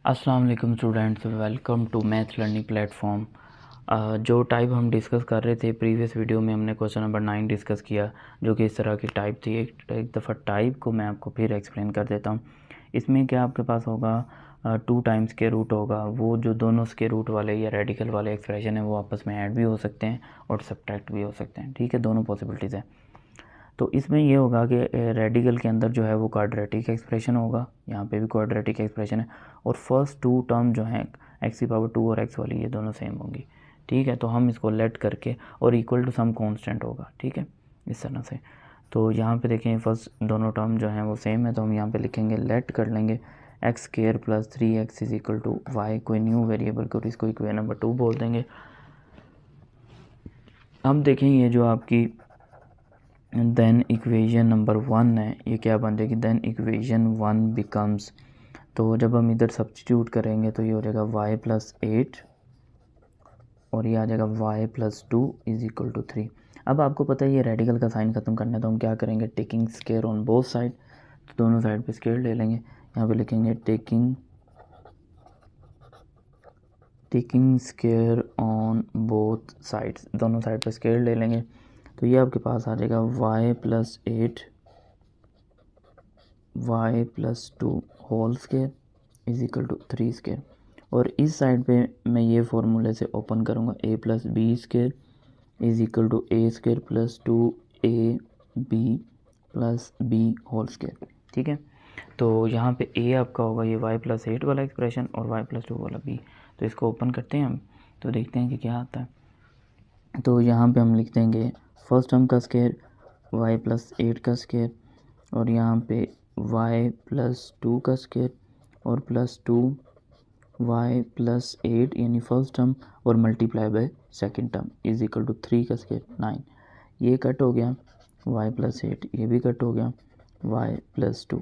अस्सलाम वालेकुम students, welcome to math learning platform. जो टाइप हम डिस्कस कर रहे थे प्रीवियस वीडियो में, हमने क्वेश्चन नंबर 9 डिस्कस किया, जो कि इस तरह की टाइप थी। एक दफ़ा टाइप को मैं आपको फिर एक्सप्लेन कर देता हूँ। इसमें क्या आपके पास होगा, 2 टाइम्स स्क्वायर रूट होगा। वो जो दोनों स्क्वायर रूट वाले या रेडिकल वाले एक्सप्रेशन है वो आपस में ऐड भी हो सकते हैं और सब्ट्रैक्ट भी हो सकते हैं। ठीक है, दोनों पॉसिबिलिटीज़ हैं। तो इसमें ये होगा कि रेडिकल के अंदर जो है वो क्वाड्रेटिक एक्सप्रेशन होगा, यहाँ पे भी क्वाड्रेटिक एक्सप्रेशन है, और फर्स्ट 2 टर्म जो हैं एक्स की पावर 2 और एक्स वाली, ये दोनों सेम होंगी। ठीक है, तो हम इसको लेट करके, और इक्वल टू सम कांस्टेंट होगा। ठीक है, इस तरह से। तो यहाँ पे देखें, फर्स्ट दोनों टर्म जो हैं वो सेम है, तो हम यहाँ पे लिखेंगे, लेट कर लेंगे x square plus 3x is equal to y, कोई न्यू वेरिएबल को, इसको इक्वेशन नंबर 2 बोल देंगे। अब देखें, ये जो आपकी देन इक्वेशन नंबर 1 है, ये क्या बन जाएगी, देन इक्वेशन 1 बिकम्स, तो जब हम इधर सब्स्टिट्यूट करेंगे तो ये हो जाएगा y प्लस 8 और ये आ जाएगा y plus 2 is equal to 3। अब आपको पता है ये रेडिकल का साइन ख़त्म करना है, तो हम क्या करेंगे, taking square on both side, तो दोनों साइड पे स्क्वायर ले लेंगे। यहाँ पे लिखेंगे taking square on both sides, दोनों साइड पे स्क्वायर ले लेंगे। तो ये आपके पास आ जाएगा y plus 8 y plus 2 whole square is equal to 3 square, और इस साइड पे मैं ये फार्मूले से ओपन करूँगा, a plus B square is equal to A square plus 2ab plus B whole square. ठीक है, तो यहाँ पे a आपका होगा ये y प्लस 8 वाला एक्सप्रेशन और y प्लस 2 वाला b। तो इसको ओपन करते हैं हम, तो देखते हैं कि क्या आता है। तो यहाँ पे हम लिख देंगे फर्स्ट टर्म का स्क्वायर y प्लस 8 का स्क्वायर, और यहाँ पे y प्लस 2 का स्क्वायर और प्लस 2y प्लस 8 यानी फर्स्ट टर्म, और multiply by second term is equal to 3 का स्क्वायर 9। ये कट हो गया, y प्लस 8 ये भी कट हो गया, y प्लस 2।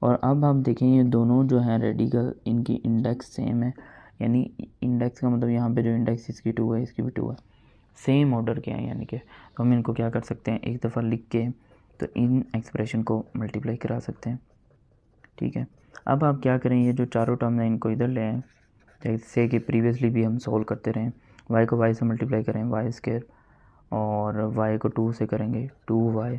और अब आप देखें, ये दोनों जो हैं रेडिकल, इनकी इंडेक्स सेम है, यानी इंडेक्स का मतलब यहाँ पे जो इंडेक्स इसकी 2 है, इसकी भी 2 है, सेम ऑर्डर के हैं, यानी कि तो हम इनको क्या कर सकते हैं, एक दफ़ा लिख के तो इन एक्सप्रेशन को मल्टीप्लाई करा सकते हैं। ठीक है, अब आप क्या करें, ये जो चारों टर्म हैं इनको इधर ले आएँ, जैसे कि प्रीवियसली भी हम सॉल्व करते रहे। y को y से मल्टीप्लाई करें, वाई स्क्वायर, और y को 2 से करेंगे 2y,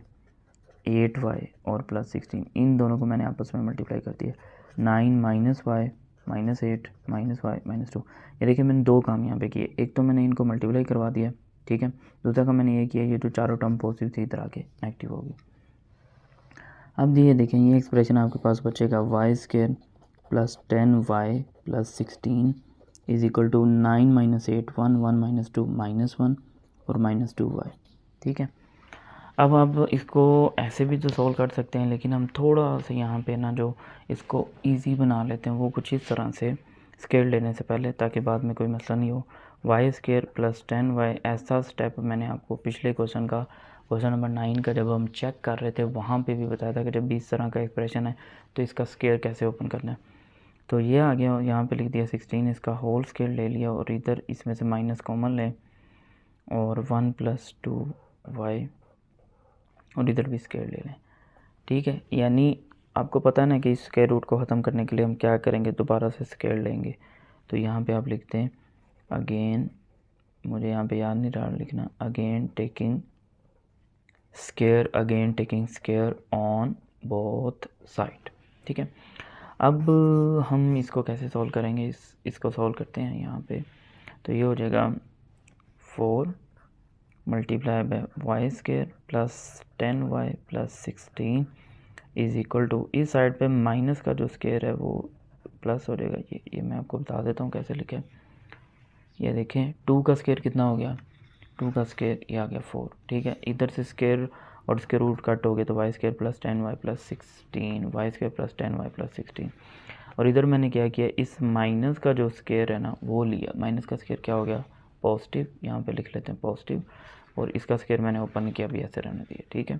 8y और प्लस 16, इन दोनों को मैंने आपस में मल्टीप्लाई कर दिया, 9 minus y minus 8 minus y minus 2। ये देखिए, मैंने 2 काम यहाँ पे किए, एक तो मैंने इनको मल्टीप्लाई करवा दिया, ठीक है, दूसरा काम मैंने ये किया, ये जो चारों टर्म पॉजिटिव थी इधर आके नेगेटिव होगी। अब ये देखें, ये एक्सप्रेशन आपके पास बचेगा y square plus 10y plus 16 is equal to 9 minus 8 1 1 minus 2 minus 1 और माइनस 2y। ठीक है, अब आप इसको ऐसे भी तो सॉल्व कर सकते हैं, लेकिन हम थोड़ा सा यहाँ पे ना जो इसको इजी बना लेते हैं, वो कुछ इस तरह से स्क्वायर लेने से पहले, ताकि बाद में कोई मसला नहीं हो। वाई स्क्वायर प्लस 10y, ऐसा स्टेप मैंने आपको पिछले क्वेश्चन नंबर 9 का जब हम चेक कर रहे थे वहाँ पे भी बताया था कि जब भी इस तरह का एक्सप्रेशन है तो इसका स्क्वायर कैसे ओपन करना है। तो ये आ गया, यहाँ पे लिख दिया 16, इसका होल स्क्वायर ले लिया, और इधर इसमें से माइनस कॉमन लें, और 1 प्लस 2y, और इधर भी स्क्वायर ले लें। ठीक है, यानी आपको पता है ना कि इस स्क्वायर रूट को ख़त्म करने के लिए हम क्या करेंगे, दोबारा से स्क्वायर लेंगे। तो यहाँ पे आप लिखते हैं अगेन, मुझे यहाँ पे याद नहीं रहा लिखना, again taking square on both side. ठीक है, अब हम इसको कैसे सॉल्व करेंगे, इसको सॉल्व करते हैं यहाँ पे। तो ये हो जाएगा 4 multiply by y square plus 10y plus 16 is equal to, इस साइड पे माइनस का जो स्क्वायर है वो प्लस हो जाएगा। ये मैं आपको बता देता हूँ कैसे लिखें। ये देखें, 2 का स्क्वायर कितना हो गया, 2 का स्क्वायर ये आ गया 4। ठीक है, इधर से स्क्वायर और स्क्वायर रूट कट हो गए, तो y square plus 10y plus 16, y square plus 10y plus 16, और इधर मैंने क्या किया, इस माइनस का जो स्क्वायर है ना वो लिया, माइनस का स्क्वायर क्या हो गया, पॉजिटिव, यहाँ पे लिख लेते हैं पॉजिटिव, और इसका स्क्वायर मैंने ओपन किया, अभी ऐसे रहने दिया। ठीक है,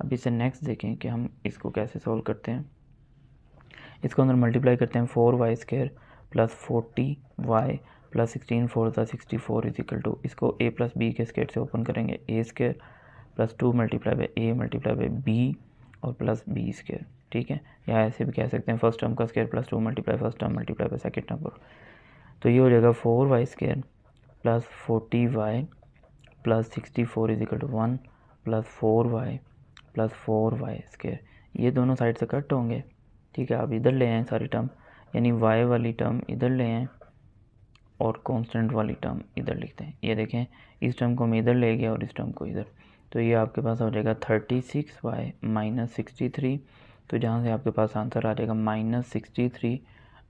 अब इसे नेक्स्ट देखें कि हम इसको कैसे सॉल्व करते हैं। इसको अंदर मल्टीप्लाई करते हैं, 4y square plus 40y plus 16 4 64 is equal to, इसको a प्लस बी के स्क्वायर से ओपन करेंगे, a square plus 2 multiply by a multiply by b और प्लस b स्क्वायर। ठीक है, या ऐसे भी कह सकते हैं फर्स्ट टर्म का square plus 2 multiply first term multiply by second term पर। तो ये हो जाएगा 4y square plus 40y plus 64 is equal to 1 plus 4y plus 4y square. ये दोनों साइड से कट होंगे, ठीक है। आप इधर ले आएँ सारी टर्म, यानी y वाली टर्म इधर ले आएँ और कांस्टेंट वाली टर्म इधर लिखते हैं। ये देखें, इस टर्म को हम इधर ले गए और इस टर्म को इधर, तो ये आपके पास हो जाएगा 36y माइनस 63। तो जहाँ से आपके पास आंसर आ जाएगा -63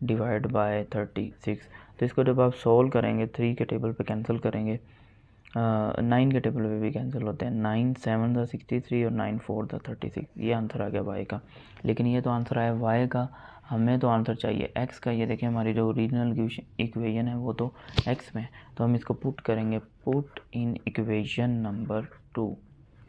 डिवाइड बाय 36। तो इसको जब आप सोल्व करेंगे 3 के टेबल पे कैंसिल करेंगे, 9 के टेबल पे भी कैंसिल होते हैं, 9 7 द 63 और 9 4 द 36। ये आंसर आ गया वाई का। लेकिन ये तो आंसर आया वाई का, हमें तो आंसर चाहिए एक्स का। ये देखें हमारी जो ओरिजिनल इक्वेशन है वो तो एक्स में, तो हम इसको पुट करेंगे, पुट इन इक्वेशन नंबर 2,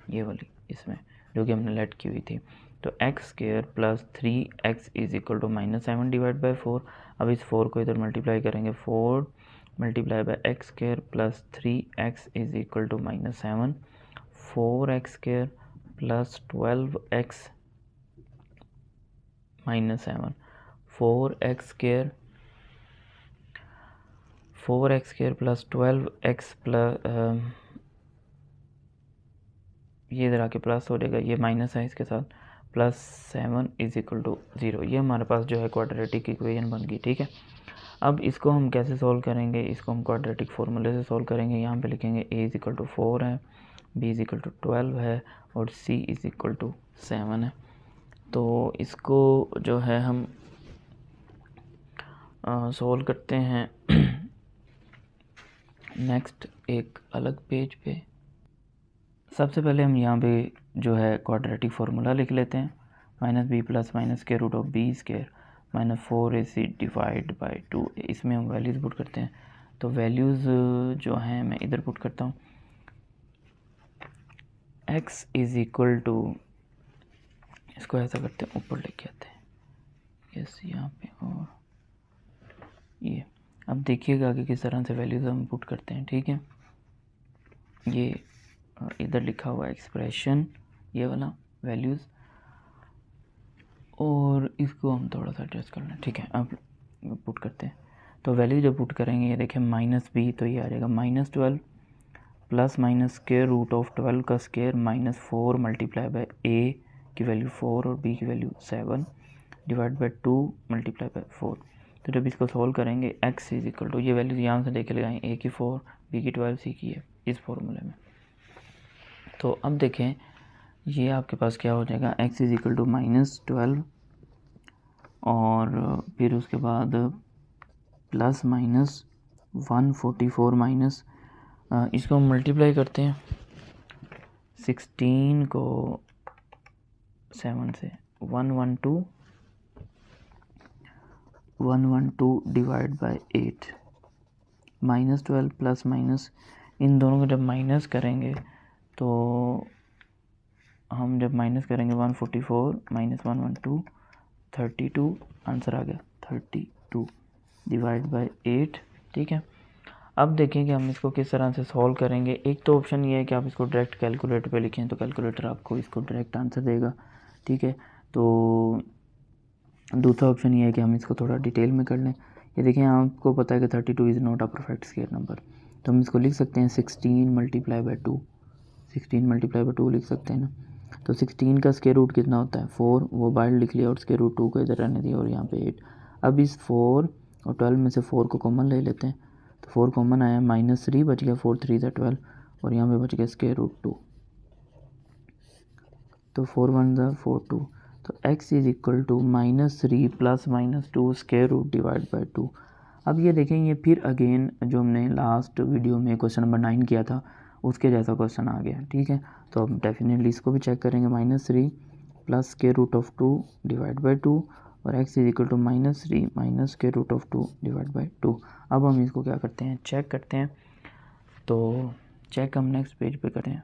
ये वाली इसमें जो कि हमने लेट की हुई थी। तो x square plus 3x is equal to -7 divide by 4। अब इस 4 को इधर मल्टीप्लाई करेंगे, 4 multiply by x square plus 3x is equal to -7, 4x square plus 12x -7, 4x square plus 12x plus ये इधर आके प्लस हो जाएगा, ये माइनस है इसके साथ, प्लस 7 इज इक्वल टू 0। ये हमारे पास जो है क्वाड्रेटिक इक्वेशन बन गई, ठीक है। अब इसको हम कैसे सॉल्व करेंगे, इसको हम क्वाड्रेटिक फार्मूले से सॉल्व करेंगे। यहाँ पे लिखेंगे a इज इक्वल टू 4 है, b इज इक्वल टू 12 है और c इज इक्वल टू 7 है। तो इसको जो है हम सॉल्व करते हैं नेक्स्ट एक अलग पेज पे। सबसे पहले हम यहाँ पे जो है क्वाड्रेटिक फार्मूला लिख लेते हैं, -b प्लस माइनस के root of b square minus 4ac divide by 2। इसमें हम वैल्यूज़ पुट करते हैं, तो वैल्यूज़ जो हैं मैं इधर पुट करता हूँ। x इज़ इक्वल टू, इसको ऐसा करते हैं ऊपर लेके आते हैं, यस यहाँ पे, और ये अब देखिएगा कि किस तरह से वैल्यूज़ हम पुट करते हैं, ठीक है। ये इधर लिखा हुआ एक्सप्रेशन, ये वाला वैल्यूज़, और इसको हम थोड़ा सा एडजस्ट कर लें, ठीक है। अब पुट करते हैं, तो वैल्यू जब पुट करेंगे ये देखें -b, तो ये आ जाएगा -12 plus minus square root of 12 का स्क्वायर -4 मल्टीप्लाई बाय a की वैल्यू 4 और b की value 7 divide by 2 multiply by 4। तो जब इसको सॉल्व करेंगे x इज इक्वल टू, ये वैल्यूज यहाँ से देखे लगाएं, a की 4, b की 12, c की है इस फॉर्मूले में। तो अब देखें ये आपके पास क्या हो जाएगा, x इज इक्वल टू -12 और फिर उसके बाद प्लस माइनस 144 माइनस, इसको हम मल्टीप्लाई करते हैं 16 को 7 से, 112 डिवाइड बाय 8, -12 प्लस माइनस, इन दोनों को जब माइनस करेंगे तो हम जब माइनस करेंगे 144 माइनस 112 32, आंसर आ गया 32 डिवाइड बाय 8, ठीक है। अब देखेंगे हम इसको किस तरह से सॉल्व करेंगे। एक तो ऑप्शन ये है कि आप इसको डायरेक्ट कैलकुलेटर पे लिखें, तो कैलकुलेटर आपको इसको डायरेक्ट आंसर देगा, ठीक है। तो दूसरा ऑप्शन ये है कि हम इसको थोड़ा डिटेल में कर लें। ये देखें आपको पता है कि 32 is not a perfect square number, तो हम इसको लिख सकते हैं 16 मल्टीप्लाई बाई 2, 16 मल्टीप्लाई बाई 2 लिख सकते हैं ना। तो 16 का स्क्वायर रूट कितना होता है 4, वो बाहर लिख लिया और स्क्वायर रूट 2 को इधर रहने दिया और यहाँ पे 8। अब इस 4 और 12 में से 4 को कॉमन ले लेते हैं, तो 4 कॉमन आया, -3 बच गया, 4 3 12 और यहाँ पे बच गया स्क्वायर रूट 2, तो 4 1 4 2। तो x is equal to -3 plus -2 square root divide by 2। अब ये देखें, ये फिर अगेन जो हमने लास्ट वीडियो में क्वेश्चन नंबर 9 किया था उसके जैसा क्वेश्चन आ गया, ठीक है। तो अब डेफिनेटली इसको भी चेक करेंगे, -3 plus square root of 2 divide by 2 और x is equal to -3 minus square root of 2 divide by 2। अब हम इसको क्या करते हैं, चेक करते हैं। तो चेक हम नेक्स्ट पेज पे करें।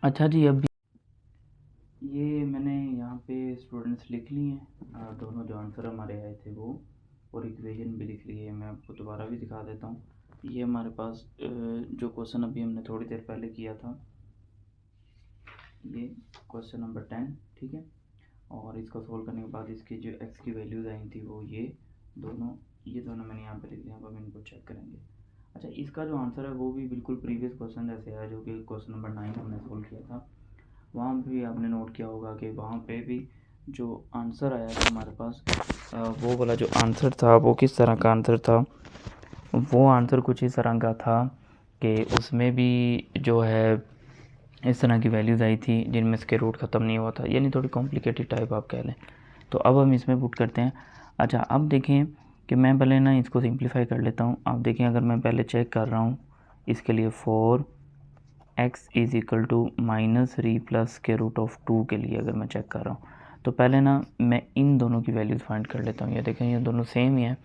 अच्छा जी, अब ये मैंने यहाँ पे स्टूडेंट्स लिख लिए हैं, दोनों जो आंसर हमारे आए थे वो, और इक्वेशन भी लिख ली है। मैं आपको दोबारा भी दिखा देता हूँ। ये हमारे पास जो क्वेश्चन अभी हमने थोड़ी देर पहले किया था, ये क्वेश्चन नंबर 10, ठीक है। और इसको सोल्व करने के बाद इसकी जो एक्स की वैल्यूज़ आई थी वो ये दोनों मैंने यहाँ पे लिख दिया। अब हम इनको चेक करेंगे। अच्छा, इसका जो आंसर है वो भी बिल्कुल प्रीवियस क्वेश्चन जैसे है, जो कि क्वेश्चन नंबर 9 हमने सोल्व किया था। वहाँ भी आपने नोट किया होगा कि वहाँ पे भी जो आंसर आया था हमारे पास, वो वाला जो आंसर था वो किस तरह का आंसर था। वो आंसर कुछ इस तरह का था कि उसमें भी जो है इस तरह की वैल्यूज़ आई थी जिनमें स्क्वायर रूट ख़त्म नहीं हुआ था, यानी थोड़ी कॉम्प्लिकेटेड टाइप आप कह लें। तो अब हम इसमें पुट करते हैं। अच्छा, अब देखें कि मैं पहले ना इसको सिंप्लीफाई कर लेता हूँ। आप देखें, अगर मैं पहले चेक कर रहा हूँ इसके लिए 4x is equal to -3 plus के रूट ऑफ 2 के लिए अगर मैं चेक कर रहा हूँ, तो पहले ना मैं इन दोनों की वैल्यूज़ फाइंड कर लेता हूँ। ये देखें, ये दोनों सेम ही है।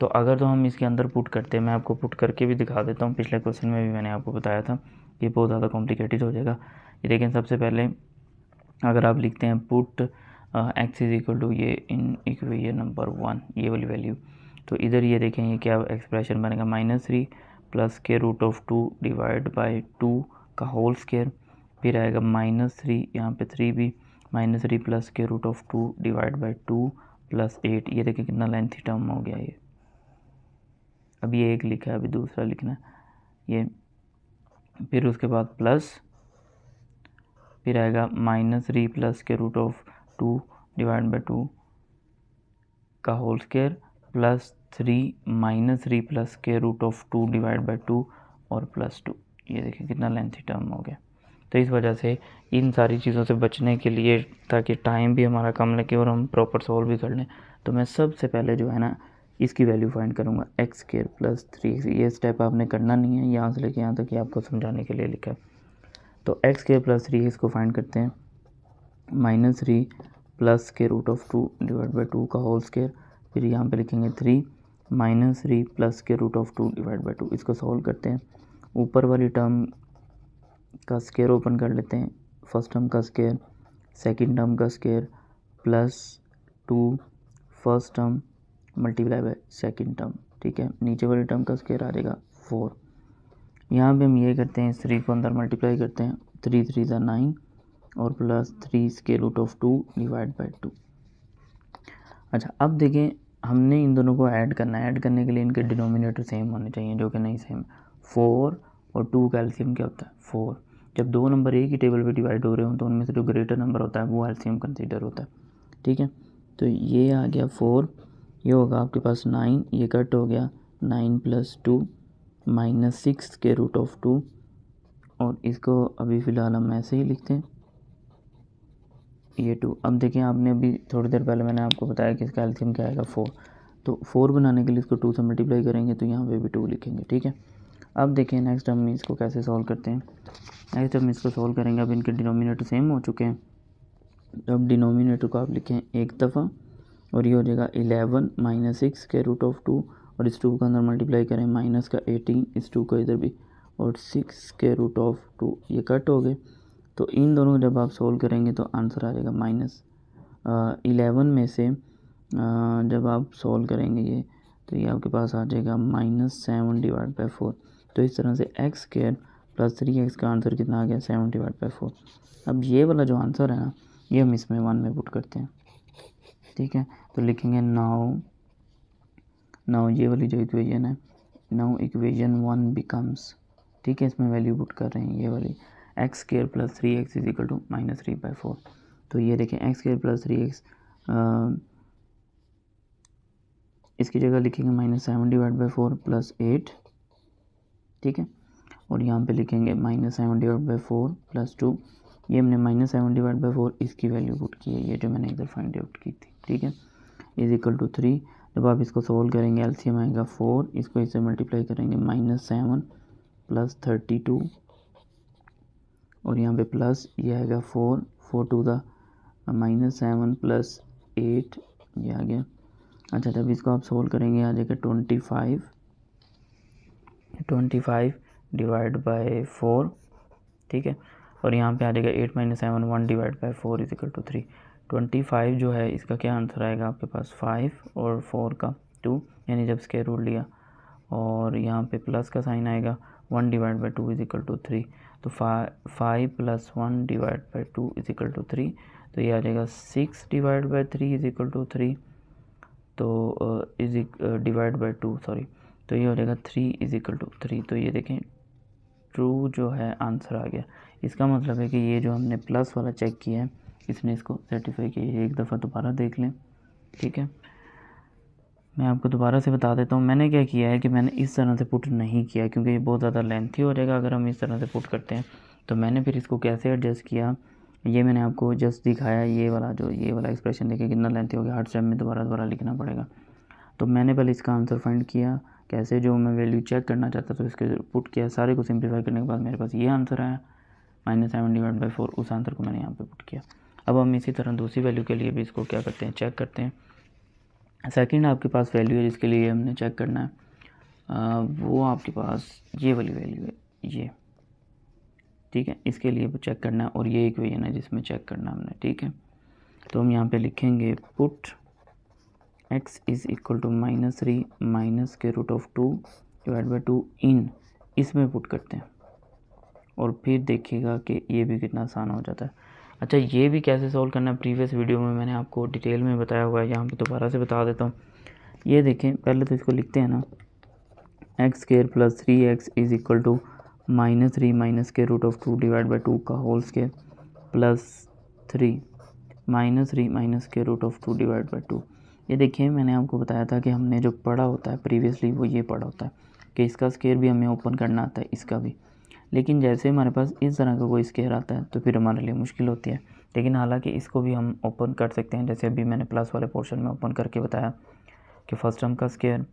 तो अगर तो हम इसके अंदर पुट करते हैं, मैं आपको पुट करके भी दिखा देता हूँ। पिछले क्वेश्चन में भी मैंने आपको बताया था, ये बहुत ज़्यादा कॉम्प्लिकेटेड हो जाएगा। ये देखें, सबसे पहले अगर आप लिखते हैं put x is equal to ये इन इक्वेशन नंबर 1, ये वाली वैल्यू, तो इधर ये देखें ये क्या एक्सप्रेशन बनेगा, -3 प्लस के रूट ऑफ 2 डिवाइड बाई 2 का होल स्क्वायर, फिर आएगा -3, यहाँ पे 3 भी, -3 प्लस के root of 2 divide by 2 plus 8। ये देखें कितना लेंथी टर्म हो गया ये। अभी ये एक लिखा है, अभी दूसरा लिखना है ये। फिर उसके बाद प्लस, फिर आएगा -3 प्लस के रूट ऑफ 2 डिवाइड बाई 2 का होल स्क्वायर प्लस 3 प्लस के रूट ऑफ 2 डिवाइड बाई 2 और प्लस 2। ये देखिए कितना लेंथी टर्म हो गया। तो इस वजह से इन सारी चीज़ों से बचने के लिए, ताकि टाइम भी हमारा कम लगे और हम प्रॉपर सॉल्व भी कर लें, तो मैं सबसे पहले जो है ना इसकी वैल्यू फाइंड करूँगा, एक्स स्क्वायर प्लस 3x। ये स्टेप आपने करना नहीं है, यहाँ से लेके यहाँ तक, ये आपको समझाने के लिए लिखा है। तो एक्स स्क्वायर प्लस 3x को फाइंड करते हैं, -3 प्लस के रूट ऑफ 2 डिवाइड बाई 2 का होल स्क्वायर, फिर यहाँ पे लिखेंगे 3 -3 प्लस के रूट ऑफ 2 डिवाइड बाई 2। इसको सॉल्व करते हैं। ऊपर वाली टर्म का स्क्वायर ओपन कर लेते हैं, फर्स्ट टर्म का स्क्वायर, सेकंड टर्म का square plus 2 first term multiply by second term, ठीक है। नीचे वाली टर्म का स्क्वायर आ जाएगा 4। यहाँ पे हम ये करते हैं, इस 3 को अंदर मल्टीप्लाई करते हैं, 3 3 ज़ा 9 और plus 3 square root of 2 divide by 2। अच्छा, अब देखें हमने इन दोनों को ऐड करना है। ऐड करने के लिए इनके डिनोमिनेटर सेम होने चाहिए, जो कि नहीं सेम। 4 और 2 का एलसीएम क्या होता है, 4। जब दो नंबर एक ही टेबल पे डिवाइड हो रहे हो तो उनमें से जो ग्रेटर नंबर होता है वो एलसीएम कंसीडर होता है, ठीक है। तो ये आ गया 4, ये होगा आपके पास 9, ये कट हो गया, 9 प्लस 2 -6 के रूट ऑफ 2, और इसको अभी फ़िलहाल हम ऐसे ही लिखते हैं, ये 2। अब देखिए, आपने अभी थोड़ी देर पहले मैंने आपको बताया कि इसका एलसीएम क्या आएगा, 4। तो 4 बनाने के लिए इसको 2 से मल्टीप्लाई करेंगे, तो यहाँ पे भी 2 लिखेंगे, ठीक है। अब देखिए नेक्स्ट हम इसको कैसे सॉल्व करते हैं। नेक्स्ट हम इसको सॉल्व करेंगे। अब इनके डिनोमिनेटर सेम हो चुके हैं, अब डिनोमिनेटर को आप लिखें एक दफ़ा, और ये हो जाएगा 11 -6 के रूट ऑफ 2, और इस 2 का अंदर मल्टीप्लाई करें, माइनस का 18, इस 2 को इधर भी, और 6 के रूट ऑफ 2, ये कट हो गए। तो इन दोनों जब आप सोल्व करेंगे तो आंसर आ जाएगा -11 में से जब आप सोल्व करेंगे ये, तो ये आपके पास आ जाएगा -7 डिवाइड बाई 4। तो इस तरह से एक्स स्क्वायर प्लस 3x का आंसर कितना आ गया, 7 डिवाइड बाई 4। अब ये वाला जो आंसर है ना, ये हम इसमें 1 में पुट करते हैं, ठीक है। तो लिखेंगे नाउ ये वाली जो इक्वेशन है, नाउ इक्वेशन 1 बिकम्स, ठीक है, इसमें वैल्यू पुट कर रहे हैं ये वाली, x square plus 3x is equal to -3/4। तो ये देखें, एक्स स्क्वायर प्लस 3x, इसकी जगह लिखेंगे -7 डिवाइड बाई 4 प्लस 8, ठीक है। और यहाँ पे लिखेंगे -7 डिवाइड बाई 4 प्लस 2। ये हमने -7 डिवाइड बाई 4 इसकी वैल्यू पुट की है, ये जो मैंने इधर फाइंड आउट की थी, ठीक है, इज इक्वल टू 3। जब आप इसको सोल्व करेंगे, एलसीएम आएगा 4, इसको इससे मल्टीप्लाई करेंगे, -7 प्लस 32, और यहाँ पे प्लस ये आएगा 4 2 का -7 प्लस 8, ये आ गया। अच्छा, जब इसको आप सोल्व करेंगे आ जाएगा 25 डिवाइड बाई 4, ठीक है। और यहाँ पे आ जाएगा 8 - 7 1 divide by 4 is equal to 3। 25 जो है इसका क्या आंसर आएगा आपके पास, 5 और 4 का 2, यानी जब स्क्वायर रूट लिया, और यहाँ पे प्लस का साइन आएगा, 1 divide by 2 is equal to 3। तो 5 + 1 divide by 2 is equal to 3। तो ये आ जाएगा 6 divide by 3 is equal to 3, तो डिवाइड बाई 2 सॉरी, तो ये हो जाएगा 3 इज इक्वल टू 3। तो ये देखें ट्रू जो है आंसर आ गया। इसका मतलब है कि ये जो हमने प्लस वाला चेक किया है इसने इसको सर्टिफाई किया है। एक दफ़ा दोबारा देख लें, ठीक है। मैं आपको दोबारा से बता देता हूँ मैंने क्या किया है कि मैंने इस तरह से पुट नहीं किया क्योंकि ये बहुत ज़्यादा लेंथी हो जाएगा अगर हम इस तरह से पुट करते हैं। तो मैंने फिर इसको कैसे एडजस्ट किया ये मैंने आपको जस्ट दिखाया। ये वाला एक्सप्रेशन देखिए कितना लेंथी हो गया, हर स्टेप में दोबारा लिखना पड़ेगा। तो मैंने पहले इसका आंसर फाइंड किया कैसे, जो मैं वैल्यू चेक करना चाहता था उसके पुट किया, सारे को सिंप्लीफाई करने के बाद मेरे पास ये आंसर आया -7 डिवाइड बाई 4। उस आंसर को मैंने यहाँ पे पुट किया। अब हम इसी तरह दूसरी वैल्यू के लिए भी इसको क्या करते हैं, चेक करते हैं। सेकंड आपके पास वैल्यू है जिसके लिए हमने चेक करना है, वो आपके पास ये वाली वैल्यू है ये, ठीक है। इसके लिए चेक करना है और ये इक्वेशन है जिसमें चेक करना हमने, ठीक है। तो हम यहाँ पे लिखेंगे put x is equal to -3 minus के root of 2 divide by 2 in, इसमें पुट करते हैं और फिर देखिएगा कि ये भी कितना आसान हो जाता है। अच्छा ये भी कैसे सॉल्व करना है प्रीवियस वीडियो में मैंने आपको डिटेल में बताया हुआ है, यहाँ पे दोबारा से बता देता हूँ। ये देखें पहले तो इसको लिखते हैं ना, x square plus 3x is equal to -3 minus के रूट ऑफ 2 डिवाइड बाई 2 का होल स्केयर प्लस 3 -3 माइनस के रूट ऑफ 2 डिवाइड बाई 2। ये देखिए मैंने आपको बताया था कि हमने जो पढ़ा होता है प्रीवियसली वो ये पढ़ा होता है कि इसका स्केयर भी हमें ओपन करना आता है, इसका भी। लेकिन जैसे हमारे पास इस तरह का कोई स्केयर आता है तो फिर हमारे लिए मुश्किल होती है। लेकिन हालांकि इसको भी हम ओपन कर सकते हैं, जैसे अभी मैंने प्लस वाले पोर्शन में ओपन करके बताया कि फर्स्ट टर्म का स्केयर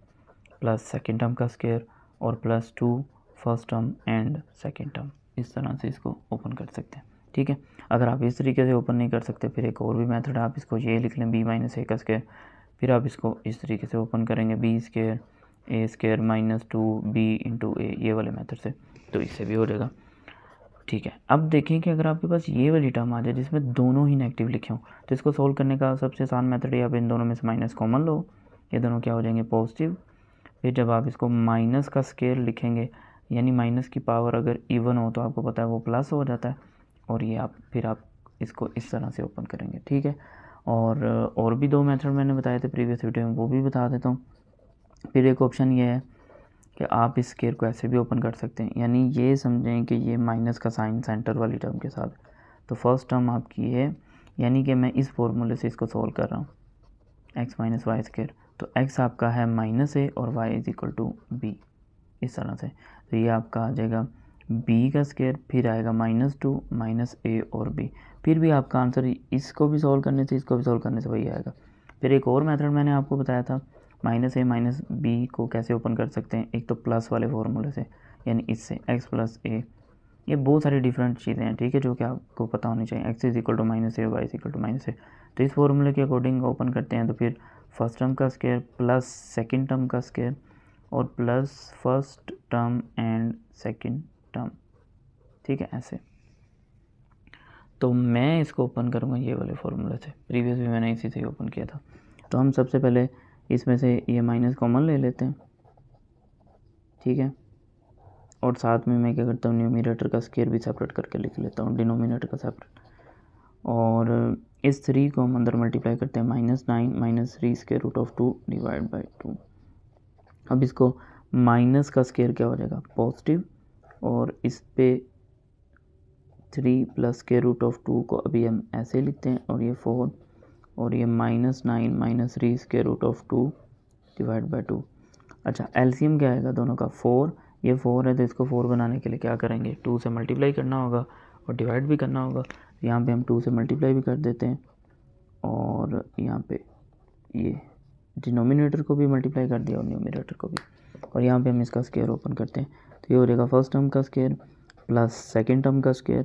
प्लस सेकेंड टर्म का स्केयर और plus 2 first term and second term, इस तरह से इसको ओपन कर सकते हैं, ठीक है। अगर आप इस तरीके से ओपन नहीं कर सकते फिर एक और भी मेथड है, आप इसको ये लिख लें b-a का स्केयर, फिर आप इसको इस तरीके से ओपन करेंगे b square a square -2b into a, ये वाले मेथड से, तो इससे भी हो जाएगा, ठीक है। अब देखें कि अगर आपके पास ये वाली टर्म आ जाए जिसमें दोनों ही नेगेटिव लिखे हों तो इसको सोल्व करने का सबसे आसान मेथड है आप इन दोनों में से माइनस कॉमन लो, ये दोनों क्या हो जाएंगे पॉजिटिव। फिर जब आप इसको माइनस का स्केयर लिखेंगे यानी माइनस की पावर अगर इवन हो तो आपको पता है वो प्लस हो जाता है, और ये फिर आप इसको इस तरह से ओपन करेंगे, ठीक है। और भी दो मेथड मैंने बताए थे प्रीवियस वीडियो में, वो भी बता देता हूँ। फिर एक ऑप्शन ये है कि आप इस स्केयर को ऐसे भी ओपन कर सकते हैं, यानी ये समझें कि ये माइनस का साइन सेंटर वाली टर्म के साथ, तो फर्स्ट टर्म आपकी है, यानी कि मैं इस फॉर्मूले से इसको सोल्व कर रहा हूँ x माइनस वाई स्केयर, तो x आपका है -a और y is equal to b, इस तरह से। तो ये आपका आ जाएगा b का स्केयर, फिर आएगा -2 माइनस a और b, फिर भी आपका आंसर इसको भी सॉल्व करने से इसको भी सॉल्व करने से वही आएगा। फिर एक और मेथड मैंने आपको बताया था -a माइनस b को कैसे ओपन कर सकते हैं, एक तो प्लस वाले फार्मूले से यानी इससे x प्लस a, ये बहुत सारी डिफरेंट चीज़ें हैं, ठीक है, जो कि आपको पता होनी चाहिए। x is equal to -a y is equal to -a, तो इस फॉर्मूले के अकॉर्डिंग ओपन करते हैं तो फिर फर्स्ट टर्म का स्केयर प्लस सेकंड टर्म का स्केयर और plus first term and second term, ठीक है, ऐसे। तो मैं इसको ओपन करूँगा ये वाले फार्मूले से, प्रीवियस भी मैंने इसी से ही ओपन किया था। तो हम सबसे पहले इसमें से ये माइनस कॉमन ले लेते हैं, ठीक है, और साथ में मैं क्या करता हूँ न्यूमरेटर का स्केयर भी सेपरेट करके लिख लेता हूँ, डिनोमिनेटर का सेपरेट, और इस 3 को हम अंदर मल्टीप्लाई करते हैं -9 minus 3 square root of 2 divide by 2। अब इसको माइनस का स्केयर क्या हो जाएगा पॉजिटिव, और इस पे 3 प्लस स्केयर रूट ऑफ 2 को अभी हम ऐसे लिखते हैं, और ये 4 और ये -9 minus 3 square root of 2 divide by 2। अच्छा एलसीएम क्या आएगा दोनों का 4, ये 4 है तो इसको 4 बनाने के लिए क्या करेंगे 2 से मल्टीप्लाई करना होगा और डिवाइड भी करना होगा। यहाँ पे हम 2 से मल्टीप्लाई भी कर देते हैं और यहाँ पे ये डिनोमिनेटर को भी मल्टीप्लाई कर दिया और न्यूमरेटर को भी, और यहाँ पे हम इसका स्केयर ओपन करते हैं तो ये हो जाएगा फर्स्ट टर्म का स्केयर प्लस सेकंड टर्म का square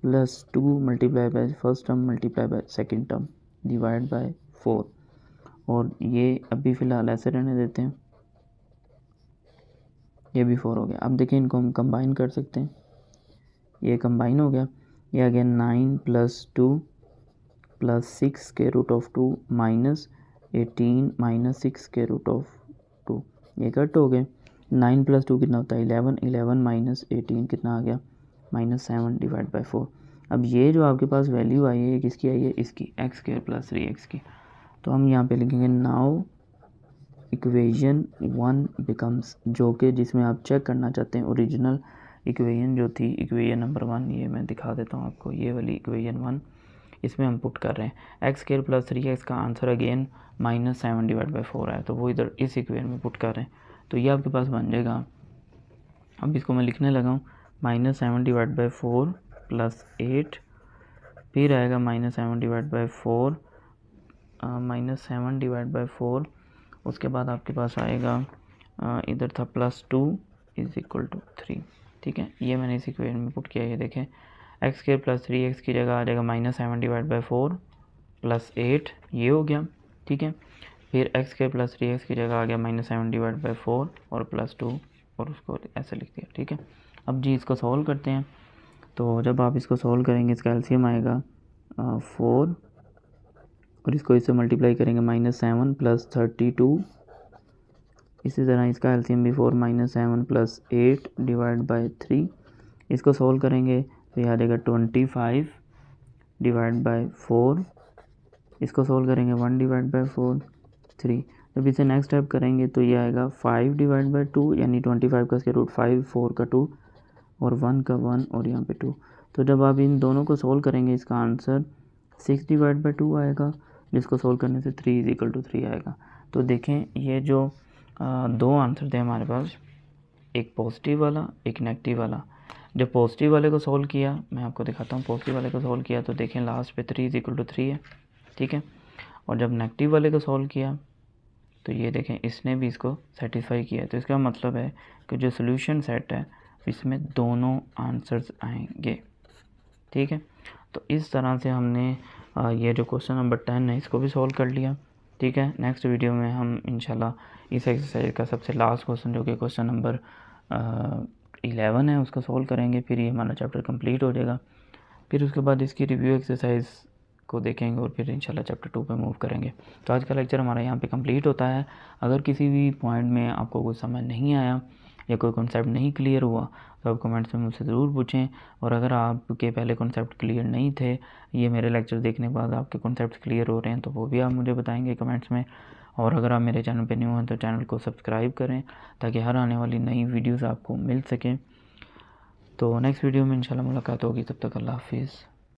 plus 2 multiply by first term multiply by second term divide by 4, और ये अभी फ़िलहाल ऐसे रहने देते हैं, ये भी 4 हो गया। अब देखिए इनको हम कंबाइन कर सकते हैं, ये कंबाइन हो गया, ये आ गया 9 प्लस 2 प्लस 6 के रूट ऑफ 2 माइनस 18 माइनस 6 के रूट ऑफ 2, ये कट हो गए। 9 प्लस 2 कितना होता है 11, 11 माइनस 18 कितना आ गया -7 डिवाइड बाई 4। अब ये जो आपके पास वैल्यू आई है किसकी आई है, इसकी एक्स स्क्वायर प्लस 3x की। तो हम यहाँ पे लिखेंगे नाउ इक्वेशन 1 बिकम्स, जो कि जिसमें आप चेक करना चाहते हैं ओरिजिनल इक्वेशन जो थी, इक्वेशन नंबर 1, ये मैं दिखा देता हूँ आपको, ये वाली इक्वेशन 1, इसमें हम पुट कर रहे हैं एक्स स्क्वायर प्लस 3x का आंसर अगेन -7/4 है, तो वो इधर इस इक्वेशन में पुट कर रहे हैं। तो ये आपके पास बन जाएगा, अब इसको मैं लिखने लगा हूँ, -7/4 प्लस 8, फिर आएगा -7/4 -7/4, उसके बाद आपके पास आएगा इधर था +2 = 3। ठीक है, ये मैंने इस इक्वेशन में पुट किया, ये देखें एक्स स्क्वायर प्लस 3x की जगह आ जाएगा -7/4 प्लस 8, ये हो गया। ठीक है, फिर एक्स स्क्वायर प्लस 3x की जगह आ गया -7/4 और +2, और उसको ऐसे लिख दिया। ठीक है, अब जी इसको सॉल्व करते हैं। तो जब आप इसको सॉल्व करेंगे इसका एलसीएम आएगा 4, और इसको इससे मल्टीप्लाई करेंगे -7 प्लस 32, इसी तरह इसका एलसीएम भी 4 -7 प्लस 8 डिवाइड बाई 3, इसको सॉल्व करेंगे तो ये आ जाएगा 25 डिवाइड बाई 4, इसको सॉल्व करेंगे 1 डिवाइड बाई 4 3। जब इसे नेक्स्ट स्टेप करेंगे तो ये आएगा 5 डिवाइड बाई 2, यानी 25 का स्क्वायर रूट 5, 4 का 2 और 1 का 1 और यहाँ पे 2। तो जब आप इन दोनों को सॉल्व करेंगे इसका आंसर 6 डिवाइड बाई 2 आएगा, जिसको सॉल्व करने से 3 = 3 आएगा। तो देखें ये जो दो आंसर थे हमारे पास, एक पॉजिटिव वाला एक नेगेटिव वाला। जब पॉजिटिव वाले को सॉल्व किया, मैं आपको दिखाता हूँ, पॉजिटिव वाले को सॉल्व किया तो देखें लास्ट पे 3 = 3 है। ठीक है, और जब नेगेटिव वाले को सॉल्व किया तो ये देखें इसने भी इसको सेटिस्फाई किया। तो इसका मतलब है कि जो सोल्यूशन सेट है इसमें दोनों आंसर्स आएंगे। ठीक है, तो इस तरह से हमने ये जो क्वेश्चन नंबर 10 है इसको भी सॉल्व कर लिया। ठीक है, नेक्स्ट वीडियो में हम इंशाल्लाह इस एक्सरसाइज का सबसे लास्ट क्वेश्चन जो कि क्वेश्चन नंबर 11 है उसको सॉल्व करेंगे, फिर ये हमारा चैप्टर कंप्लीट हो जाएगा। फिर उसके बाद इसकी रिव्यू एक्सरसाइज को देखेंगे और फिर इंशाल्लाह चैप्टर 2 पे मूव करेंगे। तो आज का लेक्चर हमारा यहाँ पे कंप्लीट होता है। अगर किसी भी पॉइंट में आपको कोई समझ नहीं आया या कोई कॉन्सेप्ट नहीं क्लियर हुआ तो आप कमेंट्स में मुझसे ज़रूर पूछें, और अगर आपके पहले कॉन्सेप्ट क्लियर नहीं थे, ये मेरे लेक्चर देखने के बाद आपके कॉन्सेप्ट क्लियर हो रहे हैं तो वो भी आप मुझे बताएंगे कमेंट्स में। और अगर आप मेरे चैनल पे न्यू हैं तो चैनल को सब्सक्राइब करें ताकि हर आने वाली नई वीडियोज़ आपको मिल सकें। तो नेक्स्ट वीडियो में इंशाल्लाह मुलाकात होगी, तब तक अल्लाह हाफिज़।